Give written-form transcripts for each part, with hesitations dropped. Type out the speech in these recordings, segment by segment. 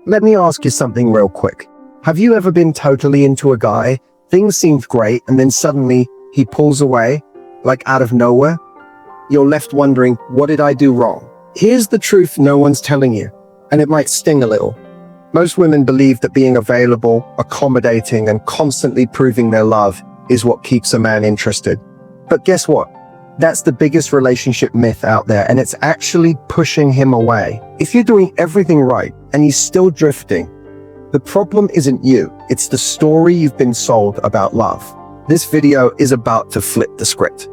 Let me ask you something real quick. Have you ever been totally into a guy, things seemed great, and then suddenly he pulls away, like out of nowhere? You're left wondering, what did I do wrong? Here's the truth no one's telling you, and it might sting a little. Most women believe that being available, accommodating, and constantly proving their love is what keeps a man interested. But guess what? That's the biggest relationship myth out there, and it's actually pushing him away. If you're doing everything right and he's still drifting, the problem isn't you, it's the story you've been sold about love. This video is about to flip the script.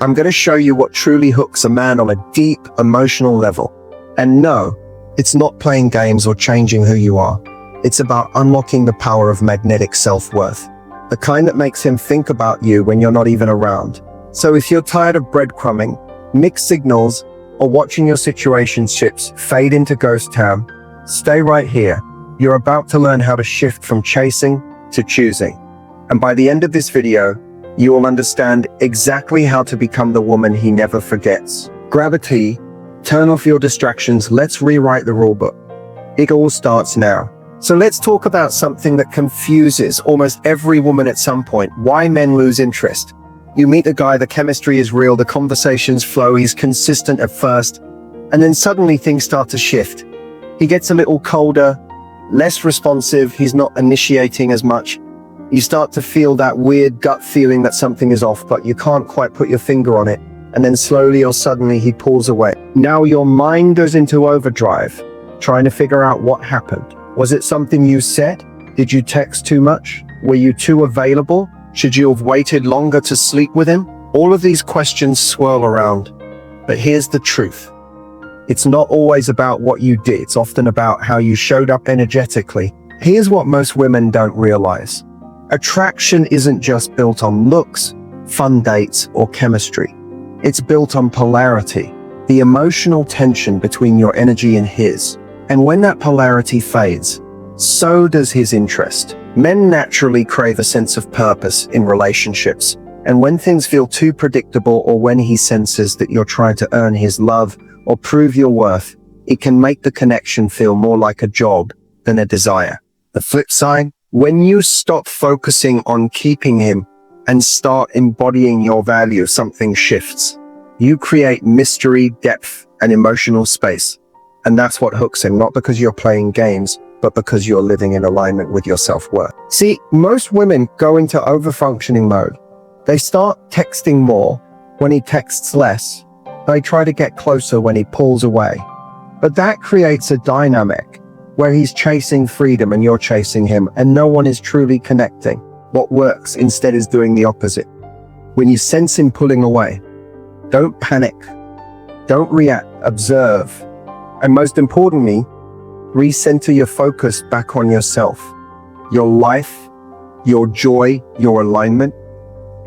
I'm going to show you what truly hooks a man on a deep emotional level. And no, it's not playing games or changing who you are. It's about unlocking the power of magnetic self-worth, the kind that makes him think about you when you're not even around. So if you're tired of breadcrumbing, mixed signals, or watching your situationships fade into ghost town, stay right here. You're about to learn how to shift from chasing to choosing. And by the end of this video, you will understand exactly how to become the woman he never forgets. Grab a tea, turn off your distractions, let's rewrite the rulebook. It all starts now. So let's talk about something that confuses almost every woman at some point: why men lose interest. You meet a guy, the chemistry is real, the conversations flow, he's consistent at first, and then suddenly things start to shift. He gets a little colder, less responsive, he's not initiating as much. You start to feel that weird gut feeling that something is off, but you can't quite put your finger on it. And then slowly or suddenly he pulls away. Now your mind goes into overdrive, trying to figure out what happened. Was it something you said? Did you text too much? Were you too available? Should you have waited longer to sleep with him? All of these questions swirl around. But here's the truth. It's not always about what you did. It's often about how you showed up energetically. Here's what most women don't realize. Attraction isn't just built on looks, fun dates, or chemistry. It's built on polarity, the emotional tension between your energy and his. And when that polarity fades, so does his interest. Men naturally crave a sense of purpose in relationships. And when things feel too predictable, or when he senses that you're trying to earn his love or prove your worth, it can make the connection feel more like a job than a desire. The flip side, when you stop focusing on keeping him and start embodying your value, something shifts. You create mystery, depth, and emotional space. And that's what hooks him, not because you're playing games, but because you're living in alignment with your self-worth. See, most women go into overfunctioning mode. They start texting more when he texts less. They try to get closer when he pulls away. But that creates a dynamic where he's chasing freedom and you're chasing him, and no one is truly connecting. What works instead is doing the opposite. When you sense him pulling away, don't panic. Don't react, observe. And most importantly, recenter your focus back on yourself, your life, your joy, your alignment.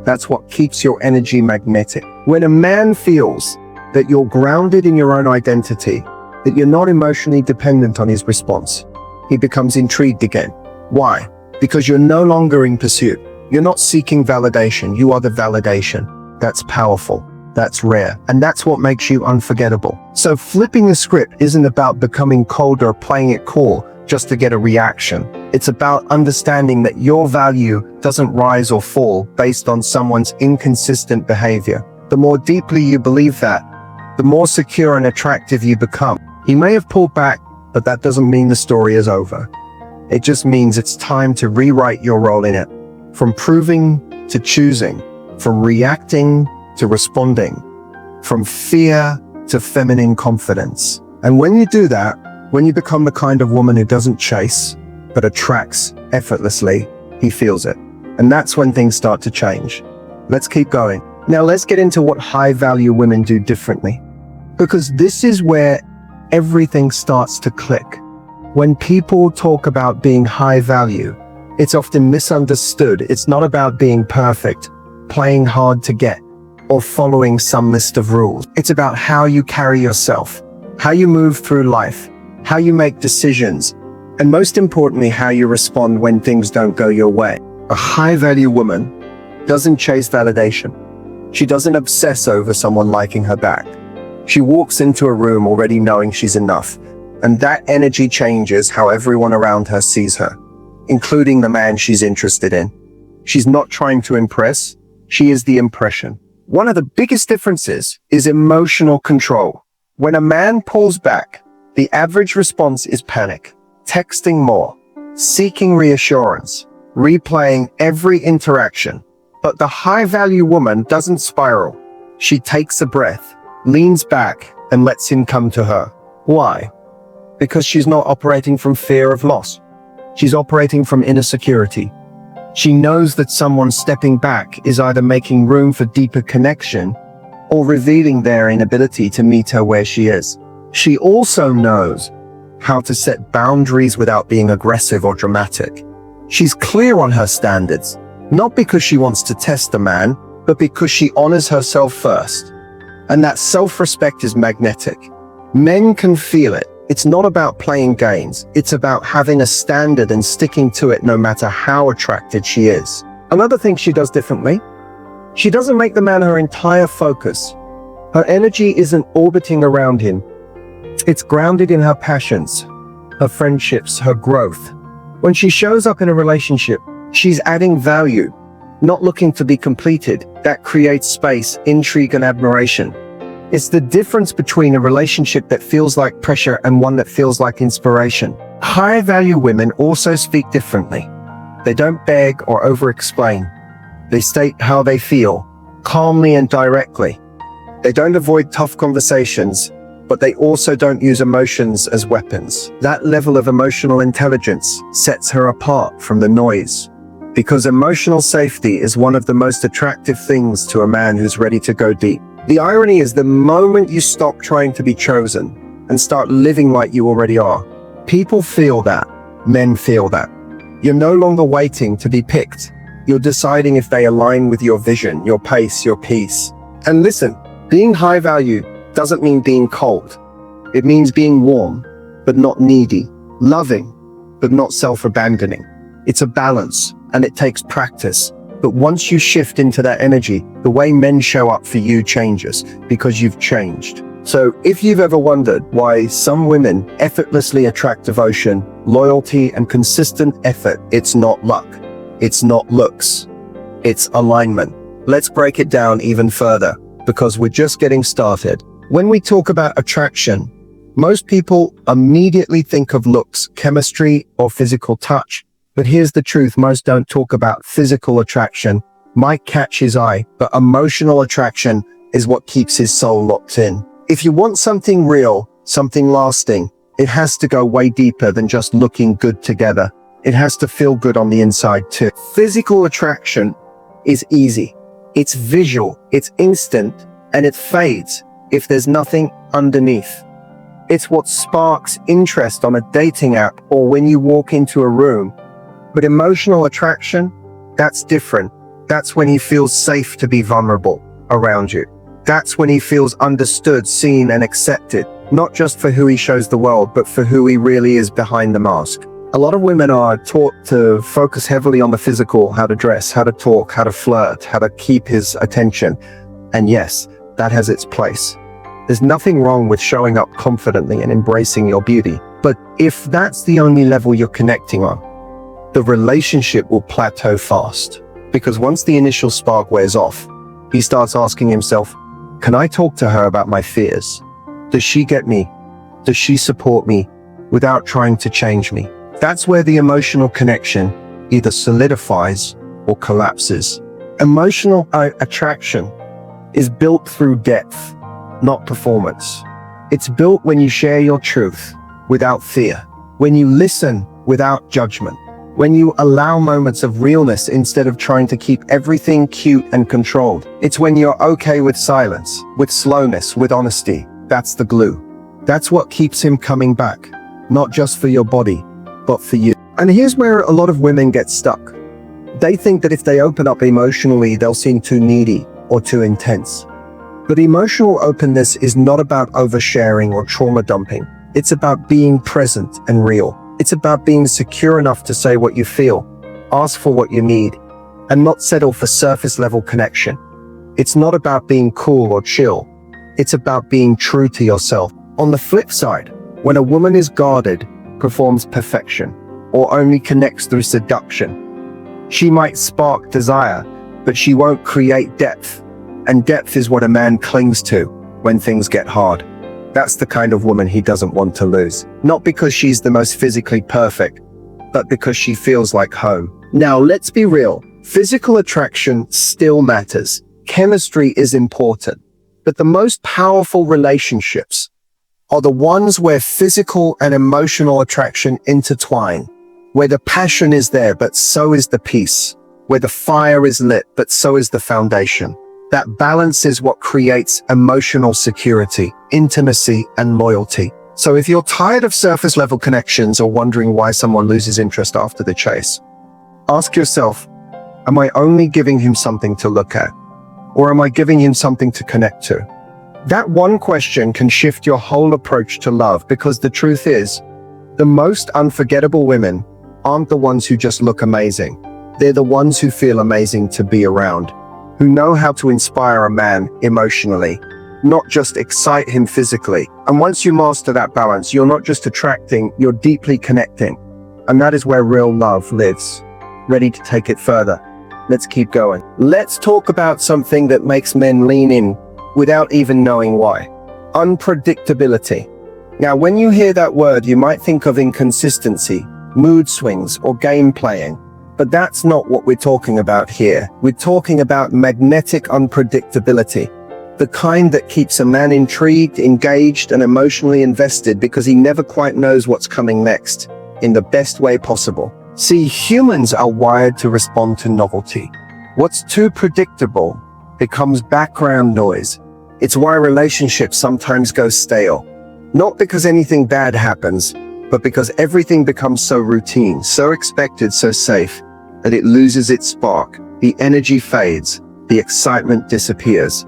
That's what keeps your energy magnetic. When a man feels that you're grounded in your own identity, that you're not emotionally dependent on his response, he becomes intrigued again. Why? Because you're no longer in pursuit. You're not seeking validation. You are the validation. That's powerful. That's rare. And that's what makes you unforgettable. So flipping the script isn't about becoming colder or playing it cool just to get a reaction. It's about understanding that your value doesn't rise or fall based on someone's inconsistent behavior. The more deeply you believe that, the more secure and attractive you become. He may have pulled back, but that doesn't mean the story is over. It just means it's time to rewrite your role in it. From proving to choosing, from reacting to responding, from fear to feminine confidence. And when you do that, when you become the kind of woman who doesn't chase, but attracts effortlessly, he feels it. And that's when things start to change. Let's keep going. Now let's get into what high-value women do differently. Because this is where everything starts to click. When people talk about being high value, it's often misunderstood. It's not about being perfect, playing hard to get, or following some list of rules. It's about how you carry yourself, how you move through life, how you make decisions, and most importantly, how you respond when things don't go your way. A high-value woman doesn't chase validation. She doesn't obsess over someone liking her back. She walks into a room already knowing she's enough, And that energy changes how everyone around her sees her, including the man she's interested in. She's not trying to impress, she is the impression. One of the biggest differences is emotional control. When a man pulls back, the average response is panic, texting more, seeking reassurance, replaying every interaction. But the high-value woman doesn't spiral. She takes a breath, leans back, and lets him come to her. Why? Because she's not operating from fear of loss. She's operating from inner security. She knows that someone stepping back is either making room for deeper connection or revealing their inability to meet her where she is. She also knows how to set boundaries without being aggressive or dramatic. She's clear on her standards, not because she wants to test a man, but because she honors herself first. And that self-respect is magnetic. Men can feel it. It's not about playing games. It's about having a standard and sticking to it no matter how attracted she is. Another thing she does differently, she doesn't make the man her entire focus. Her energy isn't orbiting around him. It's grounded in her passions, her friendships, her growth. When she shows up in a relationship, she's adding value, not looking to be completed. That creates space, intrigue, and admiration. It's the difference between a relationship that feels like pressure and one that feels like inspiration. High-value women also speak differently. They don't beg or over-explain. They state how they feel, calmly and directly. They don't avoid tough conversations, but they also don't use emotions as weapons. That level of emotional intelligence sets her apart from the noise. Because emotional safety is one of the most attractive things to a man who's ready to go deep. The irony is the moment you stop trying to be chosen and start living like you already are, people feel that. Men feel that. You're no longer waiting to be picked. You're deciding if they align with your vision, your pace, your peace. And listen, being high value doesn't mean being cold. It means being warm, but not needy, loving, but not self-abandoning. It's a balance, and it takes practice. But once you shift into that energy, the way men show up for you changes because you've changed. So if you've ever wondered why some women effortlessly attract devotion, loyalty, and consistent effort, it's not luck. It's not looks. It's alignment. Let's break it down even further because we're just getting started. When we talk about attraction, most people immediately think of looks, chemistry, or physical touch. But here's the truth, most don't talk about physical attraction. Might catch his eye, but emotional attraction is what keeps his soul locked in. If you want something real, something lasting, it has to go way deeper than just looking good together. It has to feel good on the inside too. Physical attraction is easy. It's visual, it's instant, and it fades if there's nothing underneath. It's what sparks interest on a dating app or when you walk into a room. But emotional attraction, that's different. That's when he feels safe to be vulnerable around you. That's when he feels understood, seen, and accepted, not just for who he shows the world, but for who he really is behind the mask. A lot of women are taught to focus heavily on the physical, how to dress, how to talk, how to flirt, how to keep his attention. And yes, that has its place. There's nothing wrong with showing up confidently and embracing your beauty. But if that's the only level you're connecting on, the relationship will plateau fast. Because once the initial spark wears off, he starts asking himself, can I talk to her about my fears? Does she get me? Does she support me without trying to change me? That's where the emotional connection either solidifies or collapses. Emotional attraction is built through depth, not performance. It's built when you share your truth without fear, when you listen without judgment, when you allow moments of realness instead of trying to keep everything cute and controlled. It's when you're okay with silence, with slowness, with honesty. That's the glue. That's what keeps him coming back, not just for your body, but for you. And here's where a lot of women get stuck. They think that if they open up emotionally, they'll seem too needy or too intense. But emotional openness is not about oversharing or trauma dumping. It's about being present and real. It's about being secure enough to say what you feel, ask for what you need, and not settle for surface level connection. It's not about being cool or chill. It's about being true to yourself. On the flip side, When a woman is guarded, performs perfection, or only connects through seduction, she might spark desire, but she won't create depth. And depth is what a man clings to when things get hard. That's the kind of woman he doesn't want to lose. Not because she's the most physically perfect, but because she feels like home. Now, let's be real. Physical attraction still matters. Chemistry is important. But the most powerful relationships are the ones where physical and emotional attraction intertwine, where the passion is there, but so is the peace, where the fire is lit, but so is the foundation. That balance is what creates emotional security, intimacy, and loyalty. So if you're tired of surface level connections or wondering why someone loses interest after the chase, ask yourself, am I only giving him something to look at? Or am I giving him something to connect to? That one question can shift your whole approach to love, because the truth is, the most unforgettable women aren't the ones who just look amazing. They're the ones who feel amazing to be around, who know how to inspire a man emotionally, not just excite him physically. And once you master that balance, you're not just attracting, you're deeply connecting. And that is where real love lives. Ready to take it further? Let's keep going. Let's talk about something that makes men lean in without even knowing why. Unpredictability. Now, when you hear that word, you might think of inconsistency, mood swings, or game playing. But that's not what we're talking about here. We're talking about magnetic unpredictability. The kind that keeps a man intrigued, engaged, and emotionally invested because he never quite knows what's coming next, in the best way possible. See, humans are wired to respond to novelty. What's too predictable becomes background noise. It's why relationships sometimes go stale. Not because anything bad happens, but because everything becomes so routine, so expected, so safe, that it loses its spark. The energy fades, the excitement disappears.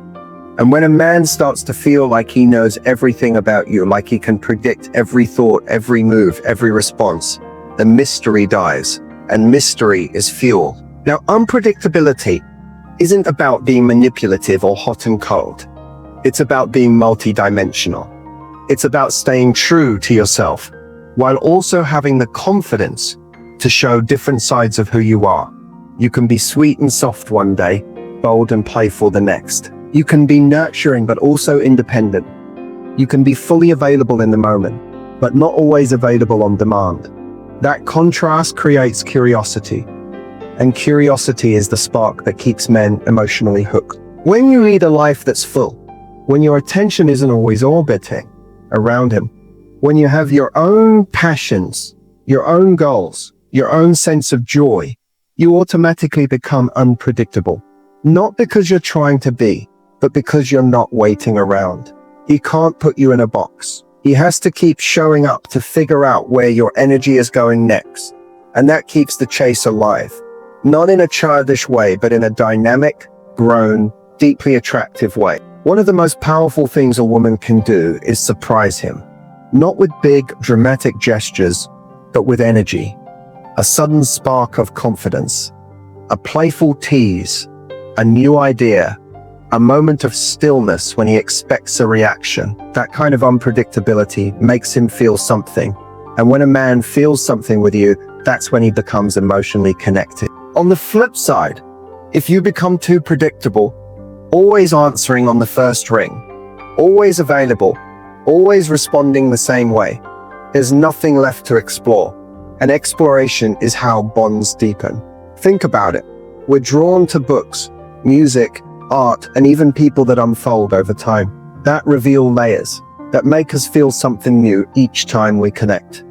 And when a man starts to feel like he knows everything about you, like he can predict every thought, every move, every response, the mystery dies, and mystery is fuel. Now, unpredictability isn't about being manipulative or hot and cold. It's about being multidimensional. It's about staying true to yourself, while also having the confidence to show different sides of who you are. You can be sweet and soft one day, bold and playful the next. You can be nurturing but also independent. You can be fully available in the moment, but not always available on demand. That contrast creates curiosity, and curiosity is the spark that keeps men emotionally hooked. When you lead a life that's full, when your attention isn't always orbiting around him, when you have your own passions, your own goals, your own sense of joy, you automatically become unpredictable. Not because you're trying to be, but because you're not waiting around. He can't put you in a box. He has to keep showing up to figure out where your energy is going next. And that keeps the chase alive. Not in a childish way, but in a dynamic, grown, deeply attractive way. One of the most powerful things a woman can do is surprise him. Not with big, dramatic gestures, but with energy. A sudden spark of confidence. A playful tease. A new idea. A moment of stillness when he expects a reaction. That kind of unpredictability makes him feel something. And when a man feels something with you, that's when he becomes emotionally connected. On the flip side, if you become too predictable, always answering on the first ring, always available, always responding the same way, there's nothing left to explore. And exploration is how bonds deepen. Think about it. We're drawn to books, music, art, and even people that unfold over time, that reveal layers, that make us feel something new each time we connect.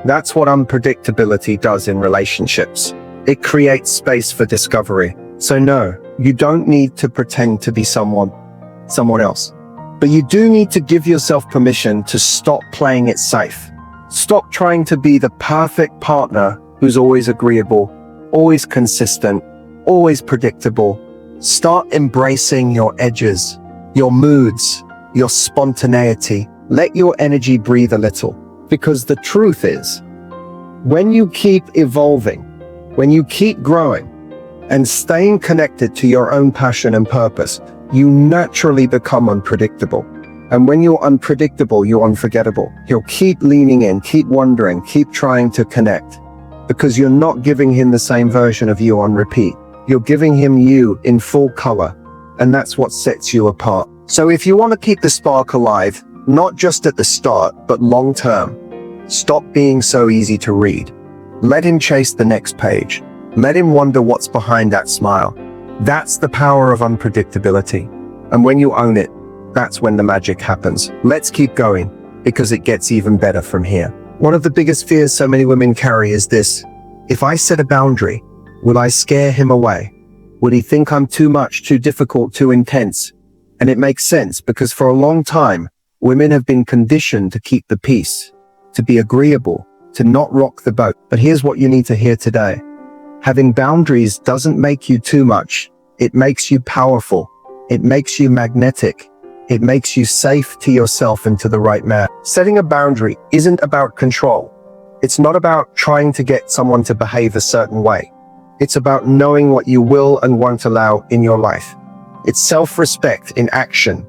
That's what unpredictability does in relationships. It creates space for discovery. So no, you don't need to pretend to be someone else. But you do need to give yourself permission to stop playing it safe. Stop trying to be the perfect partner who's always agreeable, always consistent, always predictable. Start embracing your edges, your moods, your spontaneity. Let your energy breathe a little. Because the truth is, when you keep evolving, when you keep growing, and staying connected to your own passion and purpose, you naturally become unpredictable. And when you're unpredictable, you're unforgettable. He'll keep leaning in, keep wondering, keep trying to connect. Because you're not giving him the same version of you on repeat. You're giving him you in full color. And that's what sets you apart. So if you want to keep the spark alive, not just at the start, but long term, stop being so easy to read. Let him chase the next page. Let him wonder what's behind that smile. That's the power of unpredictability. And when you own it, that's when the magic happens. Let's keep going, because it gets even better from here. One of the biggest fears so many women carry is this: if I set a boundary, will I scare him away? Would he think I'm too much, too difficult, too intense? And it makes sense, because for a long time, women have been conditioned to keep the peace, to be agreeable, to not rock the boat. But here's what you need to hear today. Having boundaries doesn't make you too much. It makes you powerful. It makes you magnetic. It makes you safe to yourself and to the right man. Setting a boundary isn't about control. It's not about trying to get someone to behave a certain way. It's about knowing what you will and won't allow in your life. It's self-respect in action.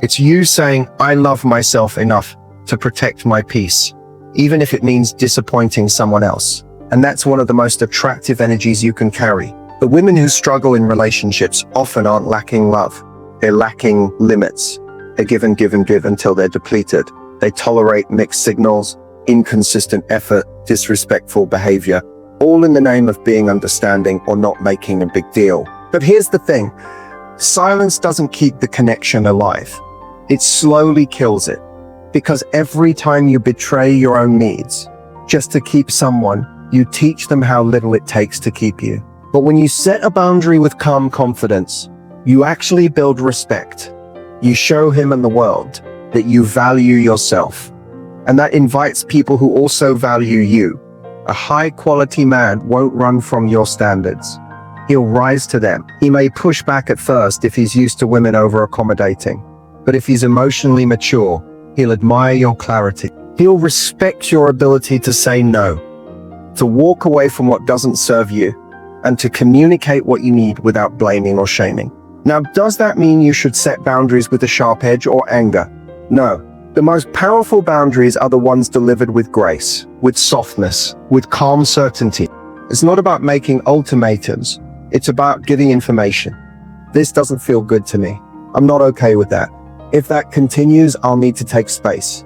It's you saying, I love myself enough to protect my peace, even if it means disappointing someone else. And that's one of the most attractive energies you can carry. The women who struggle in relationships often aren't lacking love. They're lacking limits. They give and give and give until they're depleted. They tolerate mixed signals, inconsistent effort, disrespectful behavior, all in the name of being understanding or not making a big deal. But here's the thing. Silence doesn't keep the connection alive. It slowly kills it. Because every time you betray your own needs, just to keep someone, you teach them how little it takes to keep you. But when you set a boundary with calm confidence, you actually build respect. You show him and the world that you value yourself. And that invites people who also value you. A high-quality man won't run from your standards. He'll rise to them. He may push back at first if he's used to women over-accommodating. But if he's emotionally mature, he'll admire your clarity. He'll respect your ability to say no, to walk away from what doesn't serve you, and to communicate what you need without blaming or shaming. Now, does that mean you should set boundaries with a sharp edge or anger? No. The most powerful boundaries are the ones delivered with grace, with softness, with calm certainty. It's not about making ultimatums. It's about giving information. This doesn't feel good to me. I'm not okay with that. If that continues, I'll need to take space.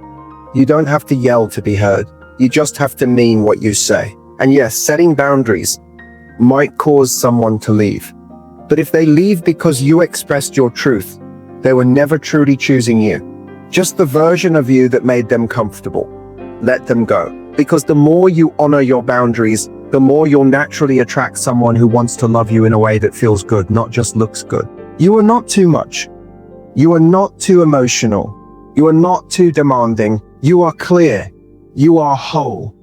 You don't have to yell to be heard. You just have to mean what you say. And yes, setting boundaries might cause someone to leave. But if they leave because you expressed your truth, they were never truly choosing you. Just the version of you that made them comfortable. Let them go. Because the more you honor your boundaries, the more you'll naturally attract someone who wants to love you in a way that feels good, not just looks good. You are not too much. You are not too emotional. You are not too demanding. You are clear. You are whole.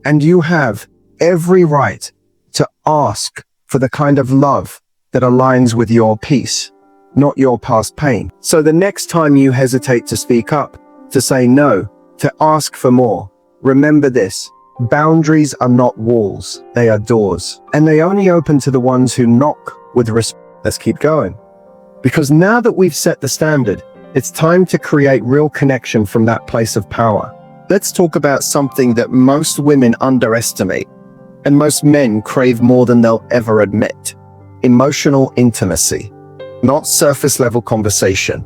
And you have every right to ask for the kind of love that aligns with your peace, not your past pain. So the next time you hesitate to speak up, to say no, to ask for more, remember this: boundaries are not walls, they are doors. And they only open to the ones who knock with respect. Let's keep going. Because now that we've set the standard, it's time to create real connection from that place of power. Let's talk about something that most women underestimate, and most men crave more than they'll ever admit. Emotional intimacy. Not surface-level conversation.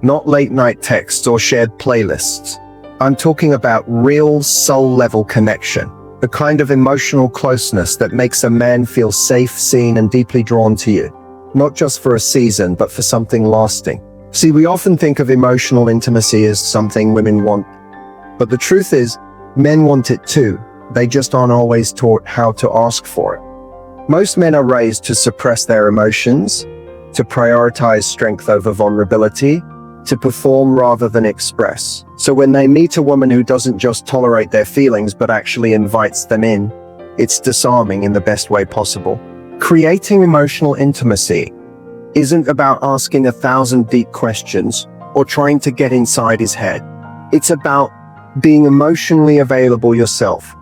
Not late-night texts or shared playlists. I'm talking about real soul-level connection. The kind of emotional closeness that makes a man feel safe, seen, and deeply drawn to you. Not just for a season, but for something lasting. See, we often think of emotional intimacy as something women want. But the truth is, men want it too. They just aren't always taught how to ask for it. Most men are raised to suppress their emotions, to prioritize strength over vulnerability, to perform rather than express. So when they meet a woman who doesn't just tolerate their feelings but actually invites them in, it's disarming in the best way possible. Creating emotional intimacy isn't about asking 1,000 deep questions or trying to get inside his head. It's about being emotionally available yourself.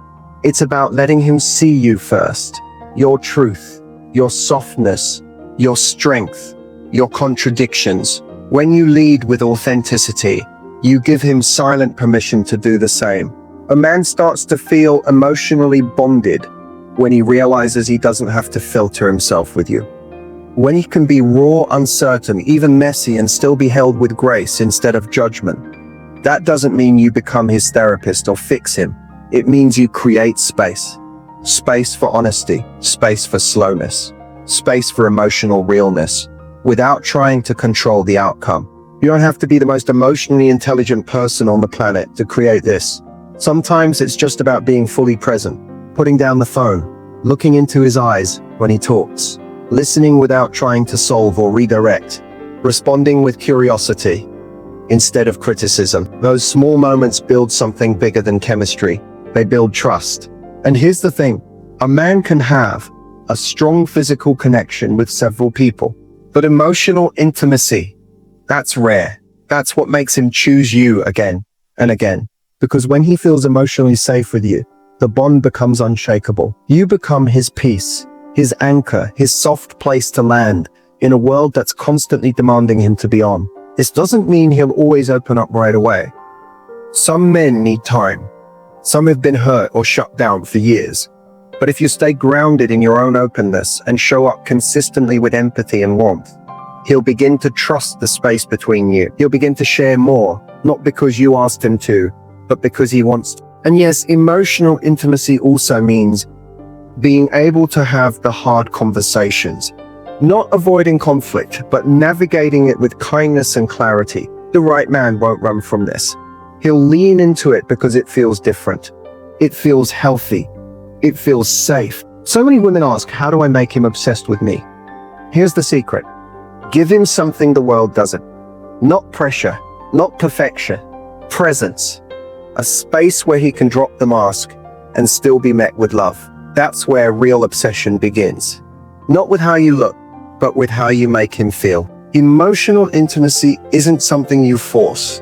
It's about letting him see you first. Your truth, your softness, your strength, your contradictions, When you lead with authenticity, you give him silent permission to do the same. A man starts to feel emotionally bonded when he realizes he doesn't have to filter himself with you. When he can be raw, uncertain, even messy, and still be held with grace instead of judgment. That doesn't mean you become his therapist or fix him. It means you create space. Space for honesty, space for slowness, space for emotional realness, without trying to control the outcome. You don't have to be the most emotionally intelligent person on the planet to create this. Sometimes it's just about being fully present, putting down the phone, looking into his eyes when he talks, listening without trying to solve or redirect, responding with curiosity instead of criticism. Those small moments build something bigger than chemistry. They build trust. And here's the thing, a man can have a strong physical connection with several people, but emotional intimacy, that's rare. That's what makes him choose you again and again. Because when he feels emotionally safe with you, the bond becomes unshakable. You become his peace, his anchor, his soft place to land in a world that's constantly demanding him to be on. This doesn't mean he'll always open up right away. Some men need time. Some have been hurt or shut down for years. But if you stay grounded in your own openness and show up consistently with empathy and warmth, he'll begin to trust the space between you. He'll begin to share more, not because you asked him to, but because he wants to. And yes, emotional intimacy also means being able to have the hard conversations, not avoiding conflict, but navigating it with kindness and clarity. The right man won't run from this. He'll lean into it because it feels different. It feels healthy. It feels safe. So many women ask, how do I make him obsessed with me? Here's the secret. Give him something the world doesn't. Not pressure, not perfection, presence. A space where he can drop the mask and still be met with love. That's where real obsession begins. Not with how you look, but with how you make him feel. Emotional intimacy isn't something you force.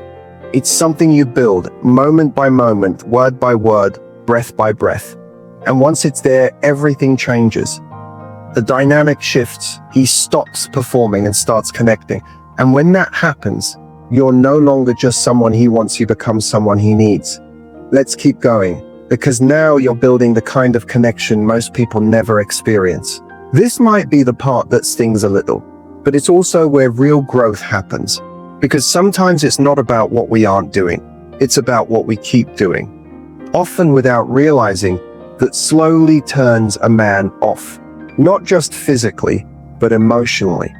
It's something you build moment by moment, word by word, breath by breath. And once it's there, everything changes. The dynamic shifts. He stops performing and starts connecting. And when that happens, you're no longer just someone he wants, you become someone he needs. Let's keep going, because now you're building the kind of connection most people never experience. This might be the part that stings a little, but it's also where real growth happens. Because sometimes it's not about what we aren't doing, it's about what we keep doing. Often without realizing that slowly turns a man off, not just physically, but emotionally.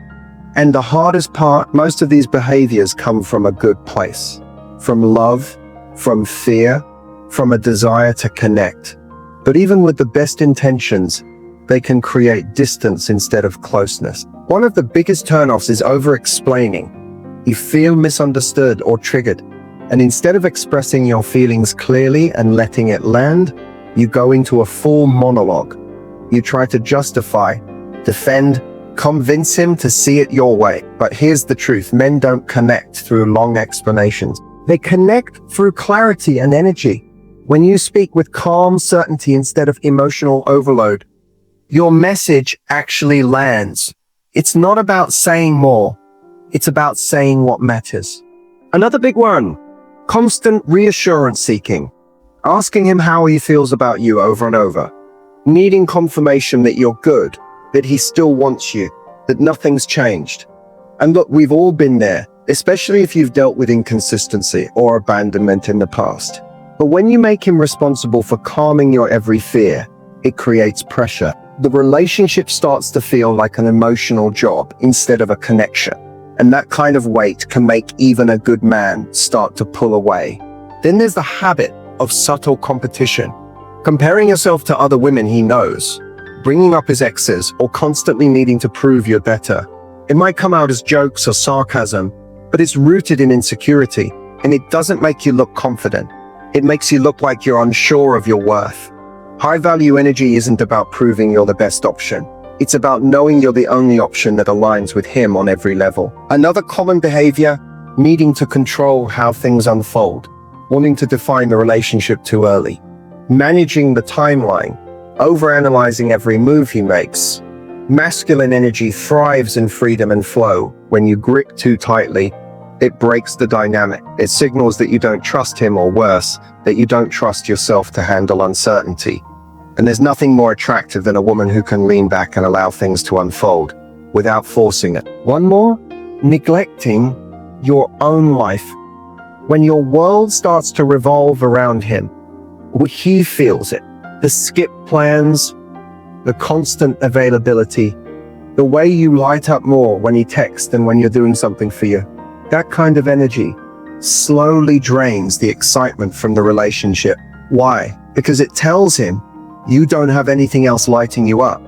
And the hardest part, most of these behaviors come from a good place, from love, from fear, from a desire to connect. But even with the best intentions, they can create distance instead of closeness. One of the biggest turnoffs is over-explaining. You feel misunderstood or triggered, and instead of expressing your feelings clearly and letting it land, you go into a full monologue. You try to justify, defend, convince him to see it your way. But here's the truth, men don't connect through long explanations. They connect through clarity and energy. When you speak with calm certainty instead of emotional overload, your message actually lands. It's not about saying more, it's about saying what matters. Another big one, constant reassurance seeking. Asking him how he feels about you over and over. Needing confirmation that you're good, that he still wants you, that nothing's changed. And look, we've all been there, especially if you've dealt with inconsistency or abandonment in the past. But when you make him responsible for calming your every fear, it creates pressure. The relationship starts to feel like an emotional job instead of a connection. And that kind of weight can make even a good man start to pull away. Then there's the habit of subtle competition. Comparing yourself to other women he knows, bringing up his exes, or constantly needing to prove you're better. It might come out as jokes or sarcasm, but it's rooted in insecurity, and it doesn't make you look confident. It makes you look like you're unsure of your worth. High-value energy isn't about proving you're the best option. It's about knowing you're the only option that aligns with him on every level. Another common behavior, needing to control how things unfold, wanting to define the relationship too early, managing the timeline, overanalyzing every move he makes. Masculine energy thrives in freedom and flow, when you grip too tightly, it breaks the dynamic. It signals that you don't trust him, or worse, that you don't trust yourself to handle uncertainty. And there's nothing more attractive than a woman who can lean back and allow things to unfold without forcing it. One more, neglecting your own life. When your world starts to revolve around him, he feels it. The skip plans, the constant availability, the way you light up more when he texts than when you're doing something for you. That kind of energy slowly drains the excitement from the relationship. Why? Because it tells him you don't have anything else lighting you up.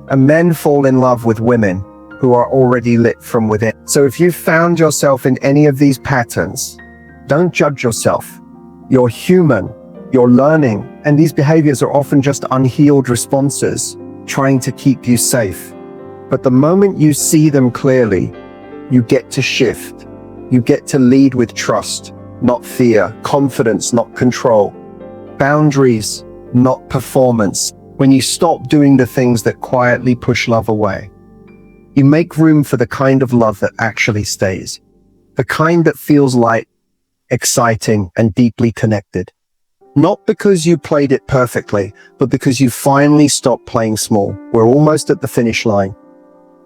And men fall in love with women who are already lit from within. So if you found yourself in any of these patterns, don't judge yourself. You're human, you're learning, and these behaviors are often just unhealed responses trying to keep you safe. But the moment you see them clearly, you get to shift. You get to lead with trust, not fear, confidence, not control, boundaries, not performance. When you stop doing the things that quietly push love away, you make room for the kind of love that actually stays, the kind that feels light, exciting, and deeply connected. Not because you played it perfectly, but because you finally stopped playing small. We're almost at the finish line.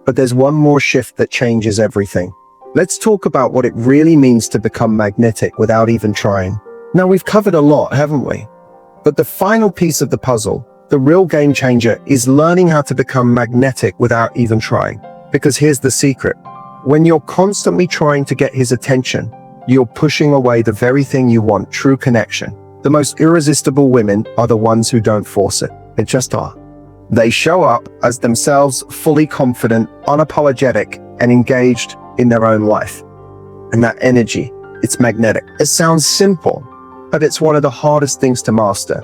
But there's one more shift that changes everything. Let's talk about what it really means to become magnetic without even trying. Now, we've covered a lot, haven't we? But the final piece of the puzzle, the real game changer, is learning how to become magnetic without even trying. Because here's the secret. When you're constantly trying to get his attention, you're pushing away the very thing you want, true connection. The most irresistible women are the ones who don't force it. They just are. They show up as themselves, fully confident, unapologetic, and engaged in their own life. And that energy, it's magnetic. It sounds simple, but it's one of the hardest things to master.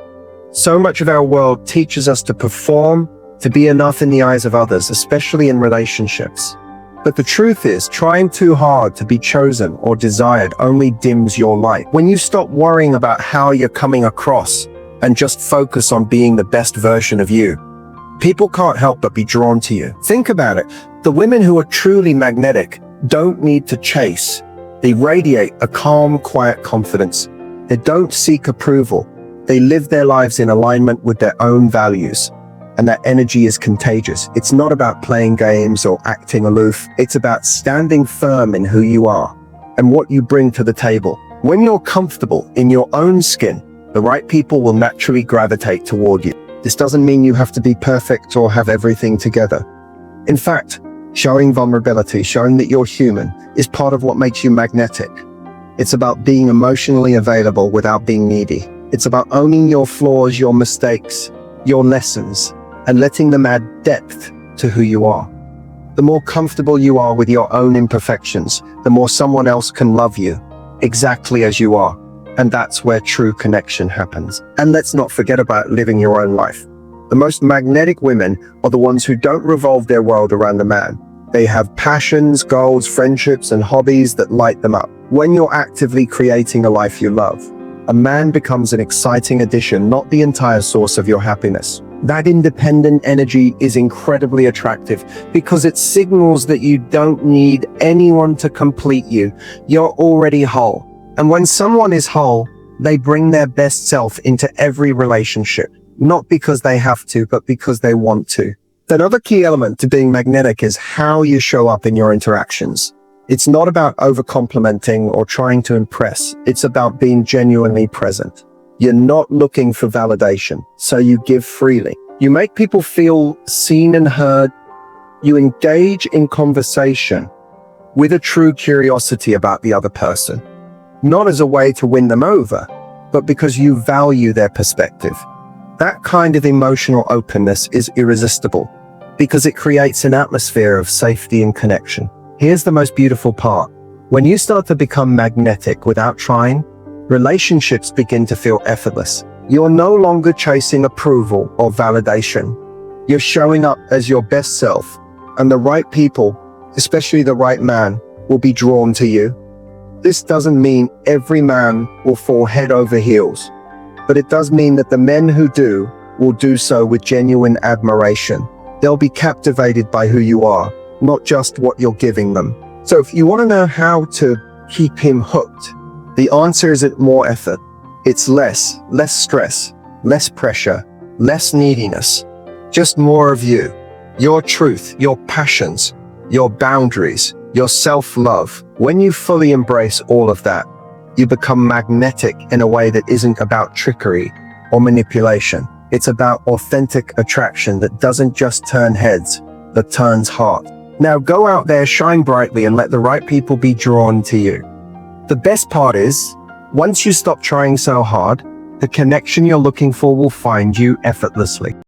So much of our world teaches us to perform, to be enough in the eyes of others, especially in relationships. But the truth is, trying too hard to be chosen or desired only dims your light. When you stop worrying about how you're coming across and just focus on being the best version of you, people can't help but be drawn to you. Think about it. The women who are truly magnetic don't need to chase. They radiate a calm, quiet confidence. They don't seek approval. They live their lives in alignment with their own values. And that energy is contagious. It's not about playing games or acting aloof. It's about standing firm in who you are and what you bring to the table. When you're comfortable in your own skin, the right people will naturally gravitate toward you. This doesn't mean you have to be perfect or have everything together. In fact, showing vulnerability, showing that you're human, is part of what makes you magnetic. It's about being emotionally available without being needy. It's about owning your flaws, your mistakes, your lessons, and letting them add depth to who you are. The more comfortable you are with your own imperfections, the more someone else can love you exactly as you are. And that's where true connection happens. And let's not forget about living your own life. The most magnetic women are the ones who don't revolve their world around a man. They have passions, goals, friendships, and hobbies that light them up. When you're actively creating a life you love, a man becomes an exciting addition, not the entire source of your happiness. That independent energy is incredibly attractive because it signals that you don't need anyone to complete you. You're already whole. And when someone is whole, they bring their best self into every relationship, not because they have to, but because they want to. Another key element to being magnetic is how you show up in your interactions. It's not about over-complimenting or trying to impress. It's about being genuinely present. You're not looking for validation, so you give freely. You make people feel seen and heard. You engage in conversation with a true curiosity about the other person, not as a way to win them over, but because you value their perspective. That kind of emotional openness is irresistible because it creates an atmosphere of safety and connection. Here's the most beautiful part. When you start to become magnetic without trying, relationships begin to feel effortless. You're no longer chasing approval or validation. You're showing up as your best self, and the right people, especially the right man, will be drawn to you. This doesn't mean every man will fall head over heels, but it does mean that the men who do will do so with genuine admiration. They'll be captivated by who you are, not just what you're giving them. So if you want to know how to keep him hooked, the answer isn't more effort. It's less stress, less pressure, less neediness, just more of you, your truth, your passions, your boundaries, your self-love. When you fully embrace all of that, you become magnetic in a way that isn't about trickery or manipulation. It's about authentic attraction that doesn't just turn heads, that turns heart. Now go out there, shine brightly, and let the right people be drawn to you. The best part is, once you stop trying so hard, the connection you're looking for will find you effortlessly.